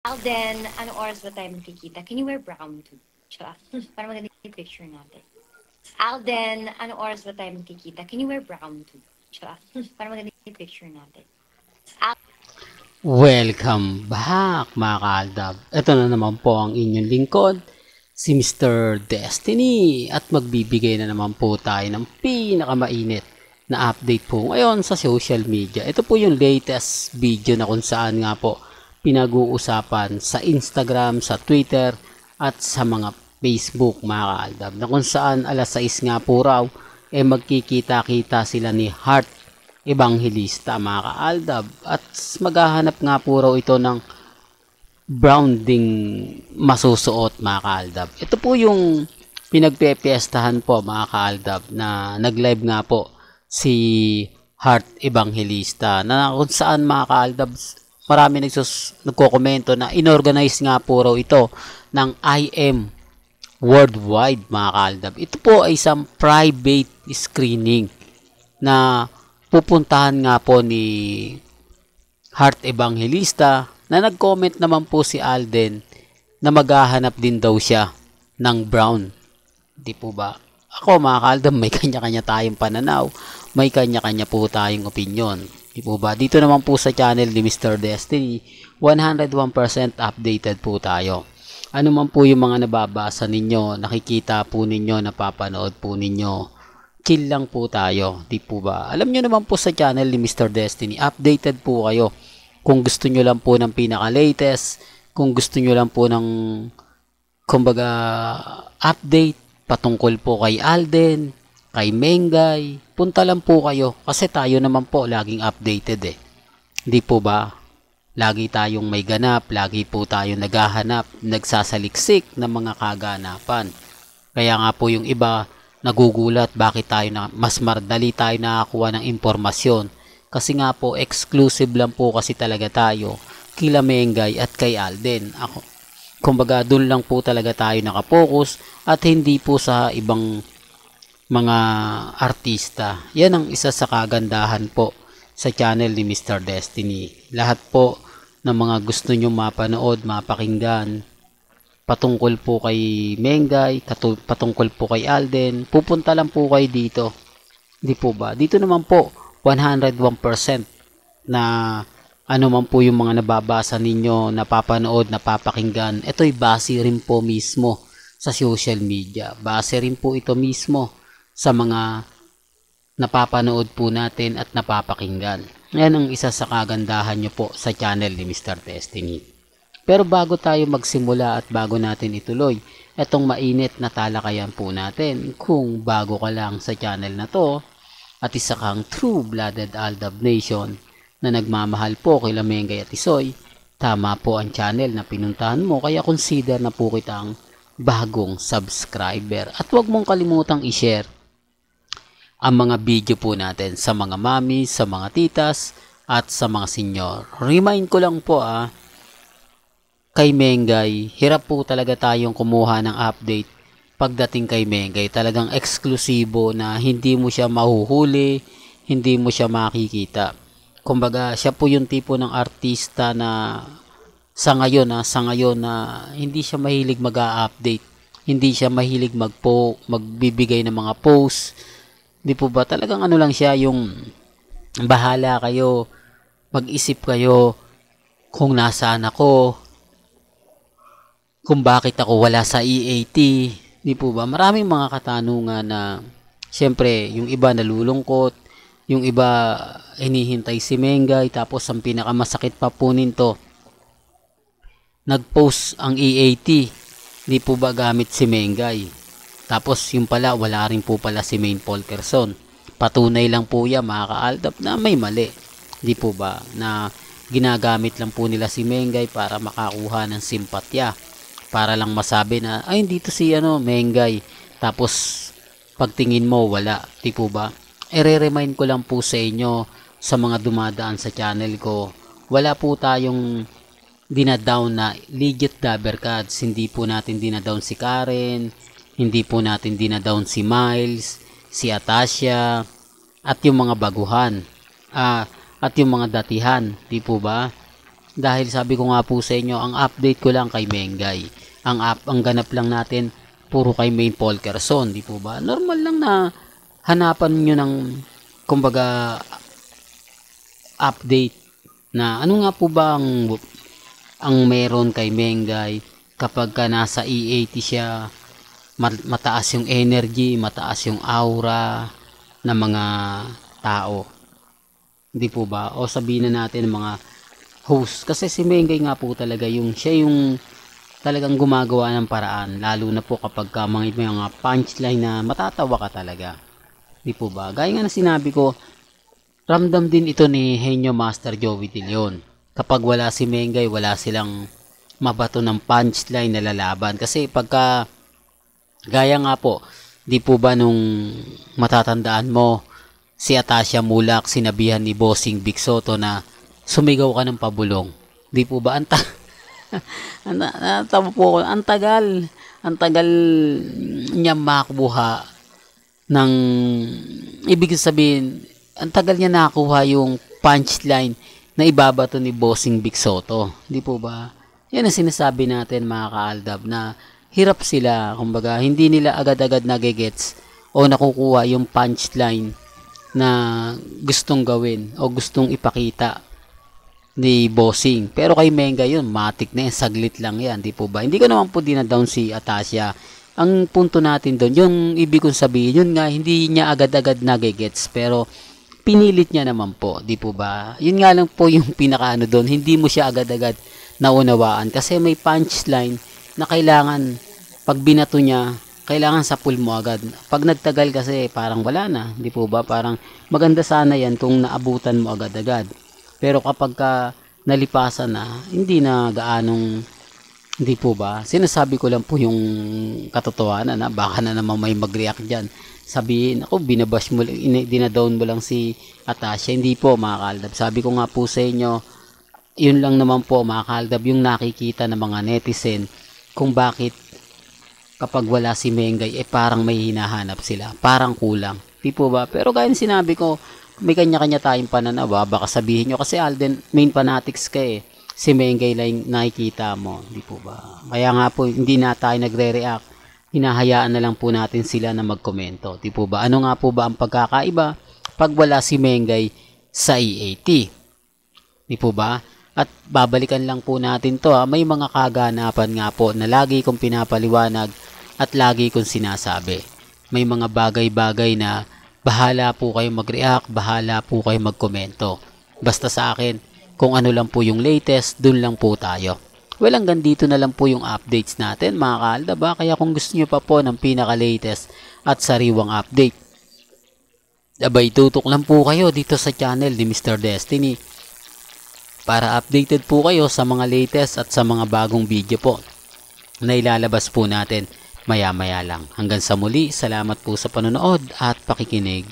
Alden, anong oras ba tayo magkikita? Can you wear brown too? Tsaka, para maganda yung picture natin. Alden, anong oras ba tayo magkikita? Can you wear brown too? Tsaka, para maganda yung picture natin. Welcome back mga kaaldab. Ito na naman po ang inyong lingkod, si Mr. Destiny. At magbibigay na naman po tayo ng pinakamainit na update po ngayon sa social media. Ito po yung latest video na kung saan nga po pinag-uusapan sa Instagram, sa Twitter at sa mga Facebook mga kaaldab. Na kung saan alas 6 nga po raw magkikita-kita sila ni Heart Evangelista mga kaaldab, at maghahanap nga po raw ito ng brown ding masusuot mga kaaldab. Ito po yung pinagpepiestahan po mga kaaldab na nag-live nga po si Heart Evangelista, na kung saan mga kaaldab marami nagko-komento na inorganize nga po raw ito ng IM Worldwide mga kaaldab. Ito po ay isang private screening na pupuntahan nga po ni Heart Evangelista, na nag-comment naman po si Alden na maghahanap din daw siya ng brown. Di po ba? Ako mga kaaldab, may kanya-kanya tayong pananaw, may kanya-kanya po tayong opinion. Di po ba? Dito naman po sa channel ni Mr. Destiny, 101% updated po tayo. Ano man po yung mga nababasa ninyo, nakikita po ninyo, napapanood po ninyo, chill lang po tayo, di po ba? Alam nyo naman po sa channel ni Mr. Destiny, updated po kayo. Kung gusto nyo lang po ng pinaka-latest, kung gusto nyo lang po ng, kumbaga, update patungkol po kay Alden, kay Mengay, punta lang po kayo. Kasi tayo naman po laging updated eh. Di po ba? Lagi tayong may ganap, lagi po tayong naghahanap, nagsasaliksik ng mga kaganapan. Kaya nga po yung iba nagugulat bakit tayo na mas madali tayo nakakuha ng impormasyon, kasi nga po exclusive lang po kasi talaga tayo kila Mengay at kay Alden. Kumbaga dun lang po talaga tayo nakapokus at hindi po sa ibang mga artista. Yan ang isa sa kagandahan po sa channel ni Mr. Destiny. Lahat po ng mga gusto nyo mapanood, mapakinggan patungkol po kay Mengay, patungkol po kay Alden, pupunta lang po kayo dito. Di po ba? Dito naman po 101% na ano man po yung mga nababasa ninyo, napapanood, napapakinggan, ito'y base rin po mismo sa social media. Base rin po ito mismo sa mga napapanood po natin at napapakinggan. Yan ang isa sa kagandahan nyo po sa channel ni Mr. Destiny. Pero bago tayo magsimula at bago natin ituloy itong mainit na talakayan po natin, kung bago ka lang sa channel na to at isa kang true-blooded Aldab Nation na nagmamahal po kay Mengay at Isoy, tama po ang channel na pinuntahan mo, kaya consider na po kitang bagong subscriber. At huwag mong kalimutang i-share ang mga video po natin sa mga mami, sa mga titas at sa mga senyor. Remind ko lang po kay Mengay, hirap po talaga tayong kumuha ng update pagdating kay Mengay. Talagang eksklusibo na hindi mo siya mahuhuli, hindi mo siya makikita. Kumbaga, siya po yung tipo ng artista na sa ngayon na hindi siya mahilig mag-update. Hindi siya mahilig magbibigay ng mga post. Di po ba? Talagang ano lang siya, yung bahala kayo, mag-isip kayo kung nasaan ako, kung bakit ako wala sa EAT, di po ba? Maraming mga katanungan na siyempre yung iba nalulungkot, yung iba hinihintay si Mengay, tapos ang pinakamasakit pa po nito, nag-post ang EAT, di po ba gamit si Mengay. Tapos yung pala, wala rin po pala si Main Polkerson. Patunay lang po yan mga kaaldab na may mali. Di po ba? Na ginagamit lang po nila si Mengay para makakuha ng simpatya, para lang masabi na ay dito si Mengay, tapos pagtingin mo wala, di po ba? I-remind ko lang po sa inyo, sa mga dumadaan sa channel ko, wala po tayong dinadown na legit dabber cards. Hindi po natin dinadown si Karen, hindi po natin dinadown si Miles, si Atasha at yung mga baguhan, at yung mga datihan, di po ba? Dahil sabi ko nga po sa inyo, ang update ko lang kay Mengay. Ang ganap lang natin, puro kay Main Polkerson, di po ba? Normal lang na hanapan nyo ng, kumbaga, update na ano nga po ba ang meron kay Mengay kapag ka nasa E80 siya, mataas yung energy, mataas yung aura ng mga tao. Hindi po ba? O sabihin na natin mga host. Kasi si Mengay nga po talaga siya yung talagang gumagawa ng paraan. Lalo na po kapag ka mga punchline na matatawa ka talaga. Hindi po ba? Gaya nga na sinabi ko, ramdam din ito ni Henyo Master Joey De Leon. Kapag wala si Mengay, wala silang mabato ng punchline na lalaban. Kasi pagka, gaya nga po, di po ba nung matatandaan mo, si Atasha Mulak, sinabihan ni Bossing Big Soto na sumigaw ka ng pabulong. Di po ba? Natawa po ako. Ang tagal niya makuha ng, ibig sabihin, ang tagal niya nakuha yung punchline na ibabato ni Bossing Big Soto. Di po ba? Yan ang sinasabi natin mga kaaldab na hirap sila. Kumbaga, hindi nila agad-agad nagigets o nakukuha yung punchline na gustong gawin o gustong ipakita ni Bossing. Pero kay Menga yun, matik na yan, saglit lang yan, di po ba? Hindi ko naman po dinadown si Atasha. Ang punto natin doon, yung ibig kong sabihin, yun nga, hindi niya agad-agad nagigets, pero pinilit niya naman po, di po ba? Yun nga lang po yung pinakaano doon, hindi mo siya agad-agad naunawaan kasi may punchline na kailangan, pag binato niya, kailangan sa pool mo agad. Pag nagtagal kasi, parang wala na, di po ba? Parang maganda sana yan kung naabutan mo agad-agad. Pero kapag ka nalipasan na, hindi na gaanong, hindi po ba? Sinasabi ko lang po yung katotohanan na baka na naman may mag-react dyan. Sabihin, ako, binabash mo, dinadown mo lang si Atasha. Hindi po, mga kaaldab. Sabi ko nga po sa inyo, yun lang naman po, mga kaaldab, yung nakikita ng mga netizen kung bakit kapag wala si Mengay, parang may hinahanap sila. Parang kulang. Di po ba? Pero gaya sinabi ko, may kanya-kanya tayong pananaw. Baka sabihin nyo, kasi Alden, main fanatics ka eh. Si Mengay lang nakikita mo. Di po ba? Kaya nga po, hindi na tayo nagre-react. Hinahayaan na lang po natin sila na magkomento. Di po ba? Ano nga po ba ang pagkakaiba pag wala si Mengay sa E80? Di po ba? At babalikan lang po natin to. May mga kaganapan nga po na lagi kong pinapaliwanag at lagi kong sinasabi. May mga bagay-bagay na bahala po kayo mag-react, bahala po kayo magkomento. Basta sa akin, kung ano lang po yung latest, dun lang po tayo. Well, hanggang dito na lang po yung updates natin mga kaaldab. Kaya kung gusto nyo pa po ng pinaka-latest at sariwang update, abay tutok lang po kayo dito sa channel ni Mr. Destiny para updated po kayo sa mga latest at sa mga bagong video po na ilalabas po natin maya-maya lang. Hanggang sa muli, salamat po sa panonood at pakikinig.